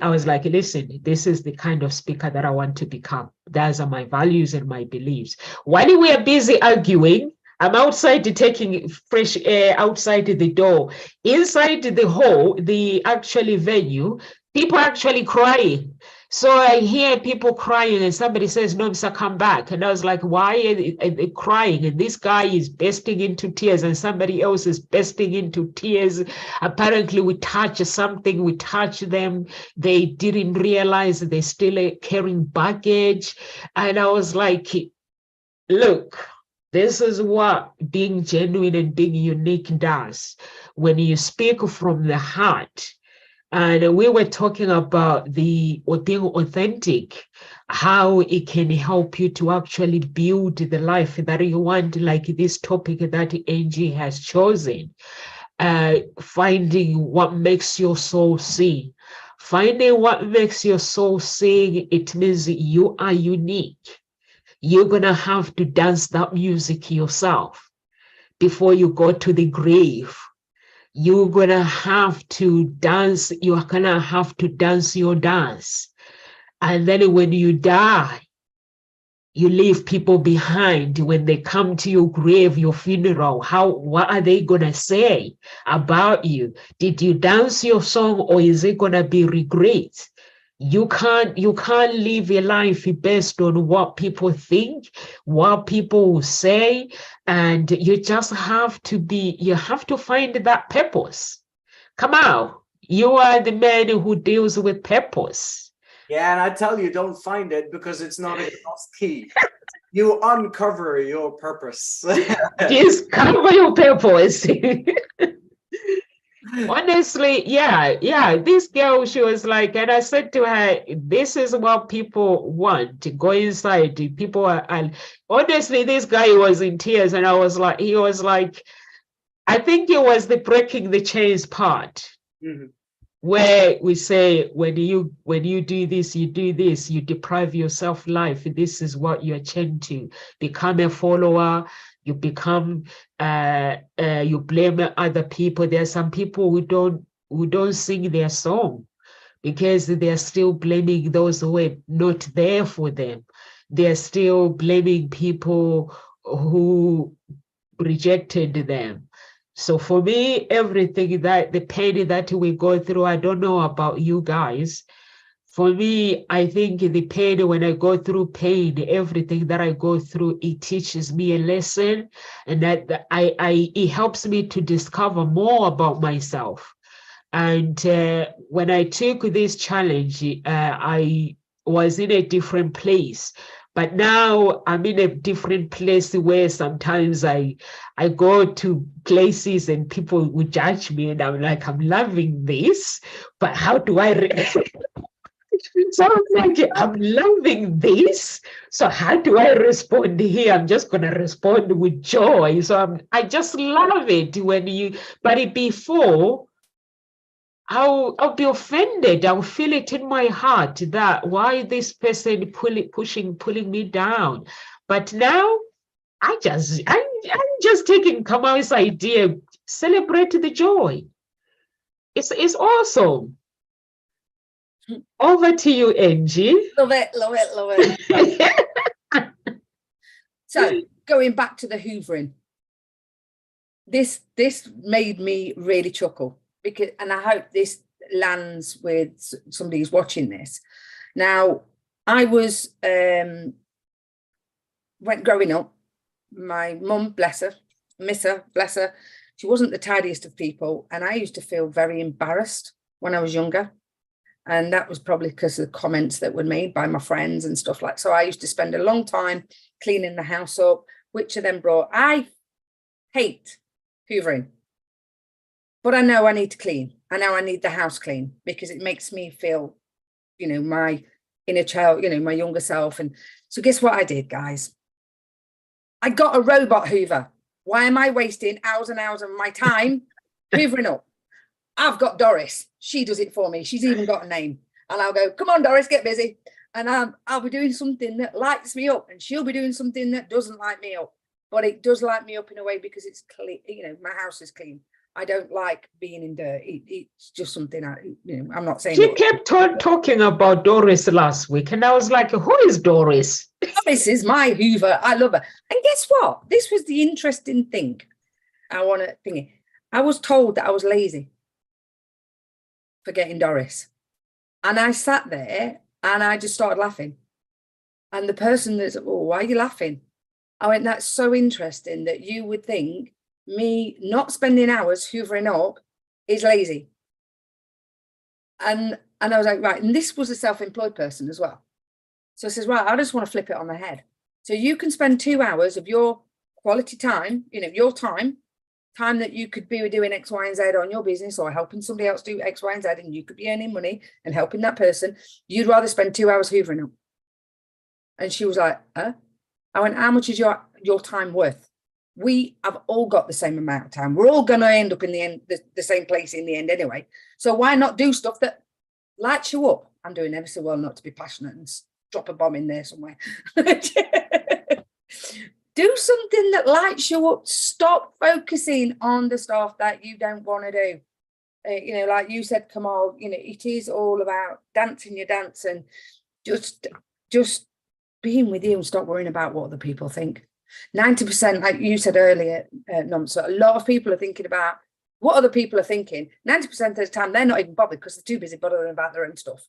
I was like, listen, this is the kind of speaker that I want to become. Those are my values and my beliefs. While we are busy arguing, I'm outside taking fresh air outside the door. Inside the hall, the actually venue, people are actually crying. So I hear people crying and somebody says, Nomsa, come back. And I was like, why are they crying? And this guy is bursting into tears and somebody else is bursting into tears. Apparently we touch something, we touch them. They didn't realize they're still carrying baggage. And I was like, look, this is what being genuine and being unique does. When you speak from the heart, and we were talking about being authentic, how it can help you to actually build the life that you want, like this topic that Angie has chosen, finding what makes your soul sing. Finding what makes your soul sing, it means you are unique. You're going to have to dance that music yourself before you go to the grave. You're going to have to dance. You're going to have to dance your dance. And then when you die, you leave people behind. When they come to your grave, your funeral, what are they going to say about you? Did you dance your song, or is it going to be regret? You can't live a life based on what people think, what people will say, and you just have to find that purpose. Come on, you are the man who deals with purpose. Yeah, and I tell you, don't find it, because it's not a lost key. You uncover your purpose. Discover your purpose. Honestly, yeah. This girl, she was like, and I said to her, this is what people want, to go inside. People are, and honestly, this guy was in tears, and he was like, I think it was the breaking the chains part. Mm-hmm. Where we say, when you do this, you deprive yourself life. This is what you're chained to. Become a follower. You become, you blame other people. There are some people who don't sing their song because they're still blaming those who were not there for them. They're still blaming people who rejected them. So for me, everything the pain that we go through, I don't know about you guys. For me, I think the pain, when I go through pain, everything that I go through, it teaches me a lesson, and that it helps me to discover more about myself. And when I took this challenge, I was in a different place. But now I'm in a different place where sometimes I go to places and people will judge me, and I'm like, I'm loving this, but how do I... So I'm like, I'm loving this. So how do I respond here? I'm just going to respond with joy. So I just love it but before, I'll be offended. I'll feel it in my heart that why this person pulling me down. But now I'm just taking Kamal's idea, celebrate the joy. It's awesome. Over to you, Angie. Love it. So going back to the hoovering, this made me really chuckle, because, and I hope this lands with somebody who's watching this. Now, I was growing up, my mum, bless her, miss her, bless her, she wasn't the tidiest of people, and I used to feel very embarrassed when I was younger. And that was probably because of the comments that were made by my friends and stuff like. So I used to spend a long time cleaning the house up, which then brought, I hate hoovering, but I know I need to clean. I know I need the house clean, because it makes me feel, my inner child, my younger self. And so guess what I did, guys? I got a robot hoover. Why am I wasting hours and hours of my time hoovering up? I've got Doris. She does it for me. She's even got a name. And I'll go, come on, Doris, get busy. and I'll be doing something that lights me up, and she'll be doing something that doesn't light me up. But it does light me up in a way because it's clean. You know, my house is clean. I don't like being in dirt. It's just something I'm not saying. She kept talking about Doris last week, and I was like, who is Doris? Doris is my Hoover. I love her. And guess what? This was the interesting thing. I was told that I was lazy for getting Doris. And I sat there and I just started laughing. And the person that's, oh, why are you laughing? I went, that's so interesting that you would think me not spending hours hoovering up is lazy. And I was like, right. And this was a self-employed person as well. So I says, right, I just want to flip it on the head. So you can spend 2 hours of your quality time, your time that you could be doing X, Y, and Z on your business or helping somebody else do X, Y, and Z, and you could be earning money and helping that person. You'd rather spend 2 hours hoovering up. And she was like, huh? I went, how much is your time worth? We have all got the same amount of time. We're all going to end up in the end, the same place in the end anyway. So why not do stuff that lights you up? I'm doing ever so well not to be passionate and drop a bomb in there somewhere. Do something that lights you up. Stop focusing on the stuff that you don't want to do. Like you said, Kamal, it is all about dancing your dance and just being with you and stop worrying about what other people think. 90%, like you said earlier, Nomsa, a lot of people are thinking about what other people are thinking. 90% of the time, they're not even bothered because they're too busy bothering about their own stuff.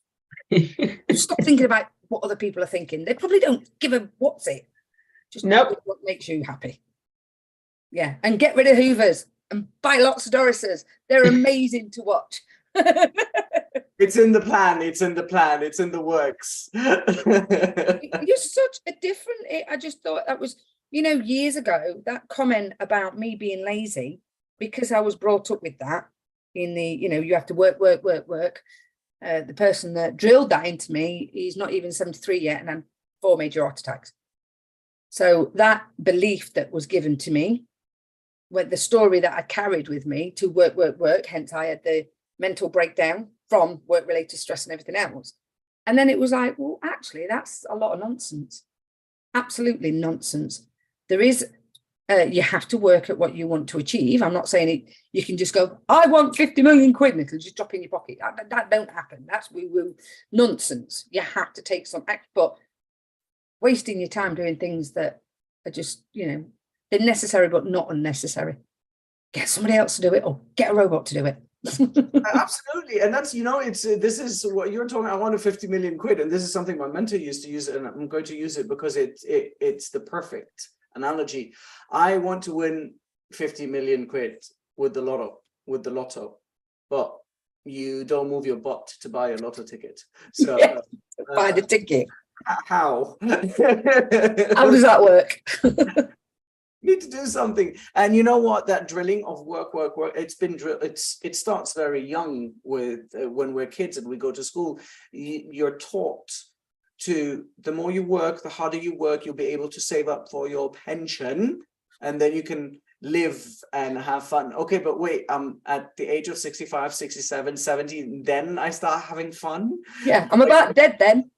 Stop thinking about what other people are thinking. They probably don't give a what's it. Just Nope. What makes you happy. Yeah, and get rid of Hoovers and buy lots of Dorises. They're amazing to watch. It's in the plan. It's in the plan. It's in the works. You're such a different. I just thought that was, years ago, that comment about me being lazy, because I was brought up with that in the, you have to work. The person that drilled that into me, he's not even 73 yet, and I'm 4 major heart attacks. So that belief that was given to me, with the story that I carried with me to work, hence I had the mental breakdown from work-related stress and everything else. And then it was like, well, actually, that's a lot of nonsense. Absolutely nonsense. There is, you have to work at what you want to achieve. I'm not saying it, you can just go, I want 50 million quid, and it'll just drop in your pocket. That don't happen. That's nonsense. You have to take some act, but wasting your time doing things that are just, they're necessary, but not unnecessary. Get somebody else to do it or get a robot to do it. Absolutely. And that's, this is what you're talking. I wanted 50 million quid. And this is something my mentor used to use, and I'm going to use it because it's the perfect analogy. I want to win 50 million quid with the lotto, but you don't move your butt to buy a lotto ticket. So buy the ticket. How? How does that work? Need to do something. And you know what, that drilling of work, it's been drilled. It starts very young with when we're kids and we go to school. You're taught to, the more you work, the harder you work, you'll be able to save up for your pension, and then you can live and have fun. Okay, but wait, at the age of 65, 67, 70, then I start having fun. Yeah, I'm about dead then.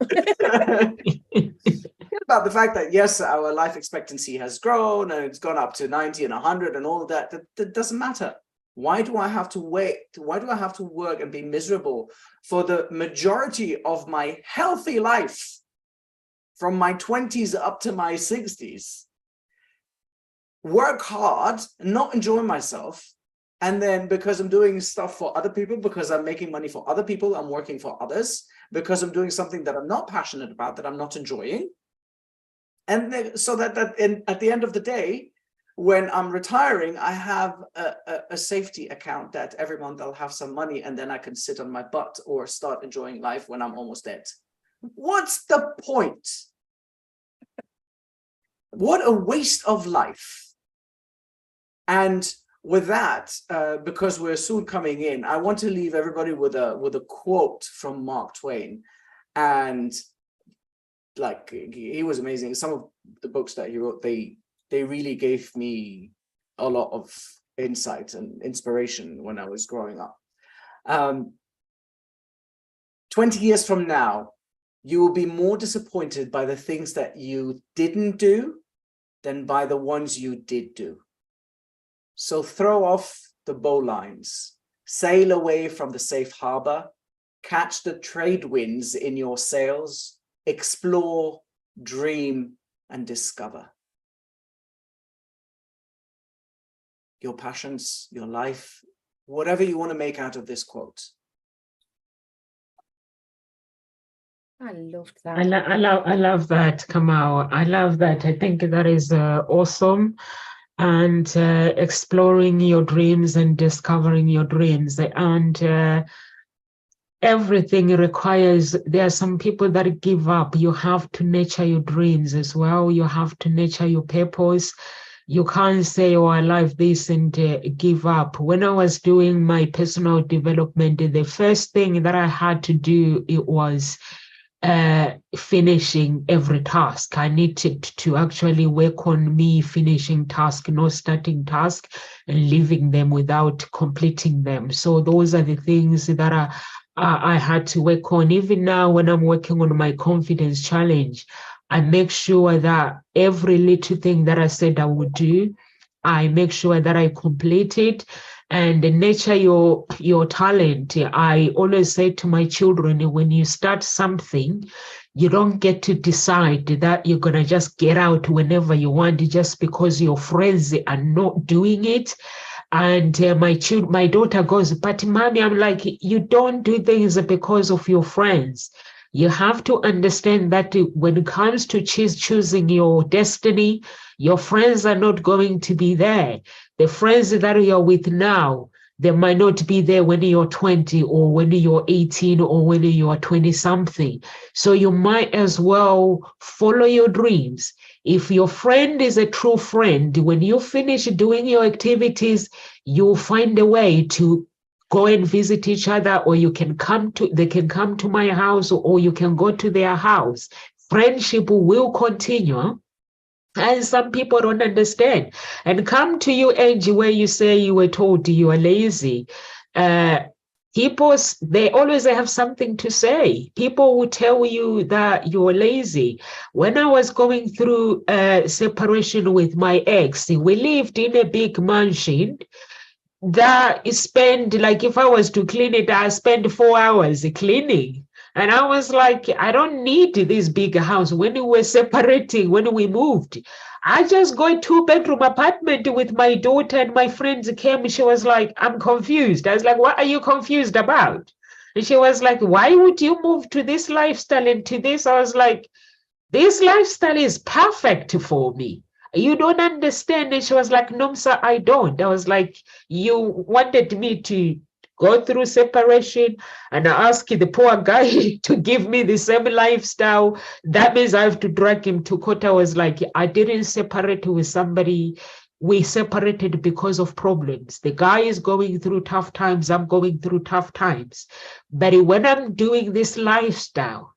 About the fact that yes, our life expectancy has grown and it's gone up to 90 and 100 and all of that. That doesn't matter. Why do I have to wait? Why do I have to work and be miserable for the majority of my healthy life, from my 20s up to my 60s? Work hard, not enjoy myself, and then because I'm doing stuff for other people, because I'm making money for other people, I'm working for others, because I'm doing something that I'm not passionate about, that I'm not enjoying. And then, so that at the end of the day, when I'm retiring, I have a safety account that every month I'll have some money, and then I can sit on my butt or start enjoying life when I'm almost dead. What's the point? What a waste of life. And with that, because we're soon coming in, I want to leave everybody with a quote from Mark Twain. And like, he was amazing. Some of the books that he wrote, they really gave me a lot of insight and inspiration when I was growing up. 20 years from now, You will be more disappointed by the things that you didn't do than by the ones you did do. So throw off the bowlines, sail away from the safe harbor, catch the trade winds in your sails, explore, dream, and discover. Your passions, your life, whatever you want to make out of this quote. I loved that. I love that, Kamau. I love that. I think that is awesome. And exploring your dreams and discovering your dreams. And everything requires, there are some people that give up. You have to nurture your dreams as well. You have to nurture your purpose. You can't say, oh, I love this and give up. When I was doing my personal development, the first thing that I had to do, it was finishing every task. I needed to actually work on me finishing task, not starting task and leaving them without completing them. So those are the things that I had to work on. Even now, when I'm working on my confidence challenge, I make sure that every little thing that I said I would do, I make sure that I complete it. And nurture your talent. I always say to my children, when you start something, you don't get to decide that you're going to just get out whenever you want just because your friends are not doing it. And my daughter goes, but mommy, I'm like, you don't do things because of your friends. You have to understand that when it comes to choosing your destiny, your friends are not going to be there. The friends that you're with now, they might not be there when you're 20 or when you're 18 or when you're 20 something. So you might as well follow your dreams. If your friend is a true friend, when you finish doing your activities, you'll find a way to go and visit each other, or they can come to my house, or you can go to their house. Friendship will continue. And some people don't understand and come to you, Angie, where you say you were told you are lazy. People, they always have something to say. People will tell you that you're lazy. When I was going through separation with my ex, we lived in a big mansion that spend, like if I was to clean it, I spend 4 hours cleaning. And I was like, I don't need this big house. When we were separating, when we moved, I just got a 2-bedroom apartment with my daughter, and my friends came. She was like, I'm confused. I was like, what are you confused about? And she was like, why would you move to this lifestyle and to this? I was like, this lifestyle is perfect for me. You don't understand. And she was like, no, sir, I don't. I was like, you wanted me to go through separation and I asked the poor guy to give me the same lifestyle. That means I have to drag him to court. I was like, I didn't separate with somebody. We separated because of problems. The guy is going through tough times. I'm going through tough times. But when I'm doing this lifestyle,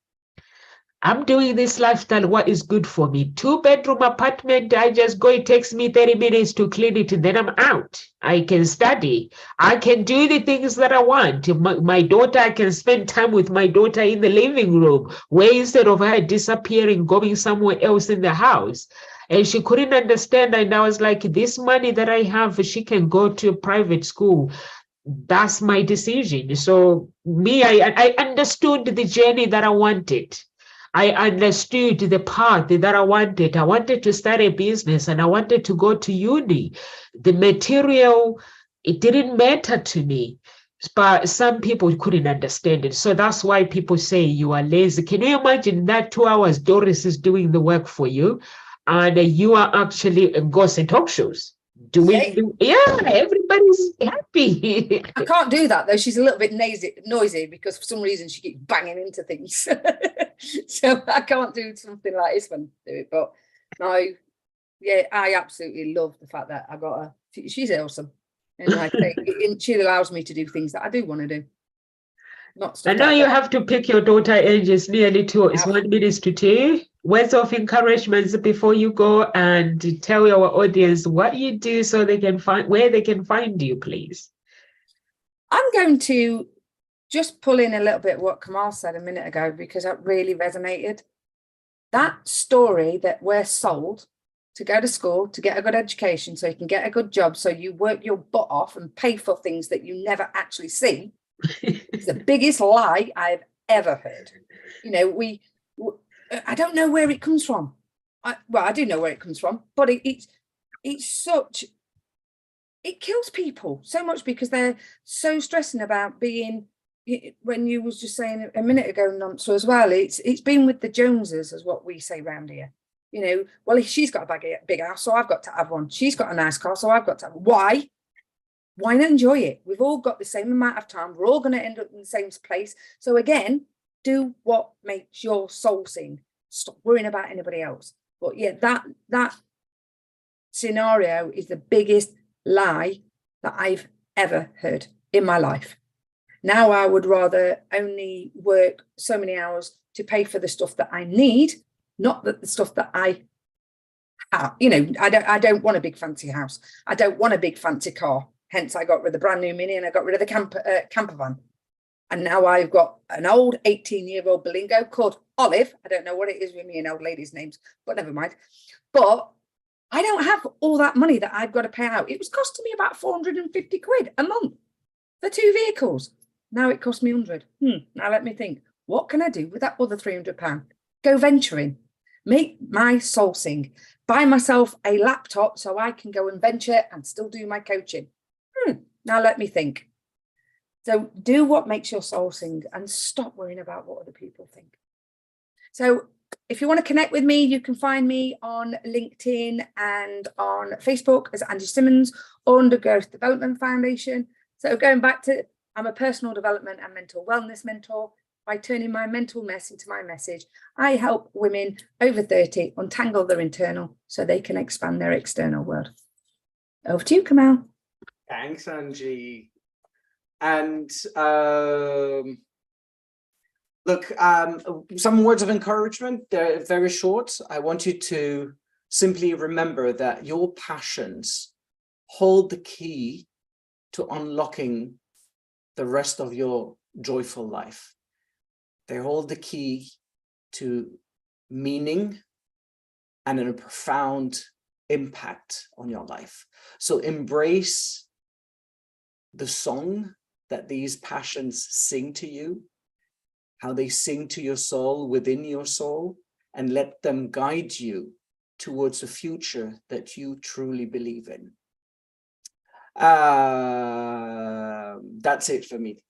what is good for me. 2-bedroom apartment, I just go, it takes me 30 minutes to clean it, and then I'm out. I can study. I can do the things that I want. My daughter, I can spend time with my daughter in the living room, where instead of her disappearing, going somewhere else in the house. And she couldn't understand. And I was like, this money that I have, she can go to a private school. That's my decision. So I understood the journey that I wanted. I understood the path that I wanted. I wanted to start a business and I wanted to go to uni. The material, it didn't matter to me, but some people couldn't understand it. So that's why people say you are lazy. Can you imagine that 2 hours Doris is doing the work for you and you are actually ghost and talk shows? Everybody's happy. I can't do that though. She's a little bit noisy because for some reason she keeps banging into things. So I can't do something like this one. Do it, but no, yeah, I absolutely love the fact that I got her. She's awesome, and like she allows me to do things that I do want to do. I know you have to pick your daughter ages nearly 2. It's 1 minute to 2. Words of encouragement before you go, and tell our audience what you do so they can find where they can find you, please. I'm going to just pull in a little bit what Kamal said a minute ago, because that really resonated. That story that we're sold to go to school, to get a good education, so you can get a good job, so you work your butt off and pay for things that you never actually see, is the biggest lie I've ever heard. You know, I don't know where it comes from. I do know where it comes from, but it's such, it kills people so much because they're so stressing about being, when you was just saying a minute ago, Nonso, as well, it's been with the Joneses, as what we say round here. You know, well, if she's got a big house, so I've got to have one. She's got a nice car, so I've got to have one. Why? Why not enjoy it? We've all got the same amount of time. We're all going to end up in the same place. So again, do what makes your soul sing. Stop worrying about anybody else. But yeah, that scenario is the biggest lie that I've ever heard in my life. Now I would rather only work so many hours to pay for the stuff that I need, not that the stuff that I have. You know, I don't want a big fancy house. I don't want a big fancy car. Hence, I got rid of the brand new Mini and I got rid of the camper van. And now I've got an old 18-year-old Berlingo called Olive. I don't know what it is with me and old ladies' names, but never mind. But I don't have all that money that I've got to pay out. It was costing me about 450 quid a month for 2 vehicles. Now it costs me 100. Now let me think. What can I do with that other £300? Go venturing. Make my soul sing. Buy myself a laptop so I can go and venture and still do my coaching. Now let me think. So do what makes your soul sing and stop worrying about what other people think. So if you want to connect with me, you can find me on LinkedIn and on Facebook as Angie Simmons under Growth Development Foundation. So going back to, I'm a personal development and mental wellness mentor. By turning my mental mess into my message, I help women over 30 untangle their internal so they can expand their external world. Over to you, Kamal. Thanks, Angie. And look, some words of encouragement. They're very short. I want you to simply remember that your passions hold the key to unlocking the rest of your joyful life. They hold the key to meaning and a profound impact on your life. So embrace the song that these passions sing to you, how they sing to your soul within your soul, and let them guide you towards a future that you truly believe in. That's it for me.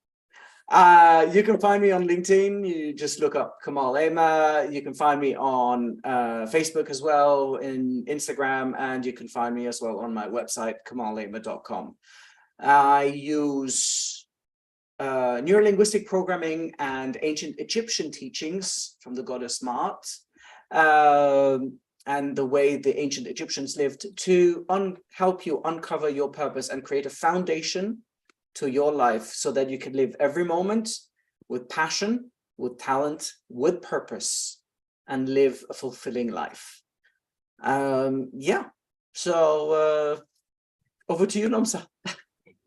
You can find me on LinkedIn. You just look up Kamal Ema. You can find me on Facebook as well, in Instagram, and you can find me as well on my website, kamalema.com. I use neurolinguistic programming and ancient Egyptian teachings from the goddess Maat, and the way the ancient Egyptians lived to help you uncover your purpose and create a foundation to your life so that you can live every moment with passion, with talent, with purpose, and live a fulfilling life. Yeah, so over to you, Nomsa.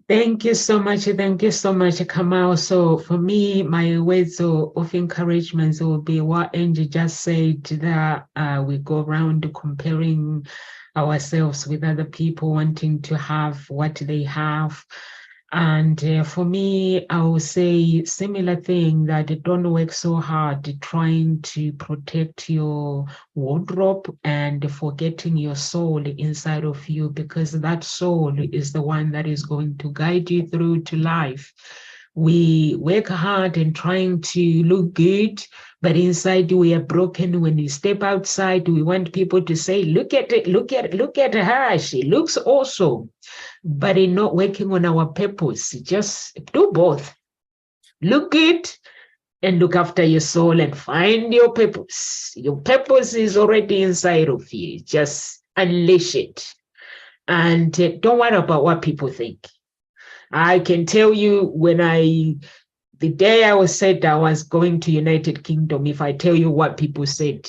Thank you so much. Thank you so much, Kamal. So for me, my words of encouragement will be what Angie just said, that we go around comparing ourselves with other people, wanting to have what they have. And for me, I will say similar thing, that don't work so hard trying to protect your wardrobe and forgetting your soul inside of you, because that soul is the one that is going to guide you through to life. We work hard and trying to look good, but inside we are broken. When we step outside, we want people to say, look at it, look at her, she looks awesome. But in not working on our purpose, just do both. Look good and look after your soul and find your purpose. Your purpose is already inside of you. Just unleash it. And don't worry about what people think. I can tell you, the day I was said I was going to United Kingdom, if I tell you what people said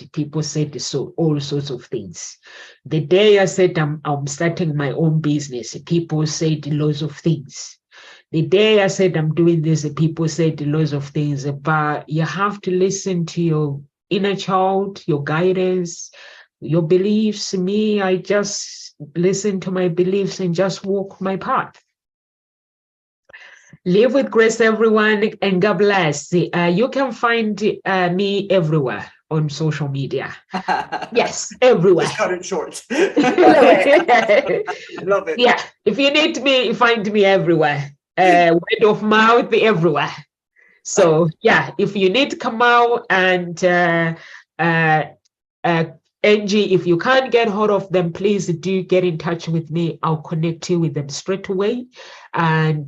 so all sorts of things. The day I said I'm starting my own business, people said lots of things. The day I said I'm doing this, people said lots of things, but you have to listen to your inner child, your guidance, your beliefs. Me, I just listen to my beliefs and just walk my path. Live with grace, everyone, and God bless. You can find me everywhere on social media. Yes, everywhere. Just cut it short. I Love it. Yeah, if you need me, find me everywhere. Word of mouth everywhere. So yeah, if you need to come out and Angie, if you can't get hold of them, please do get in touch with me. I'll connect you with them straight away. And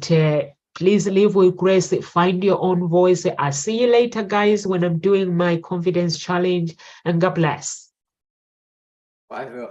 please live with grace. Find your own voice. I'll see you later, guys, when I'm doing my confidence challenge. And God bless. Bye, everyone.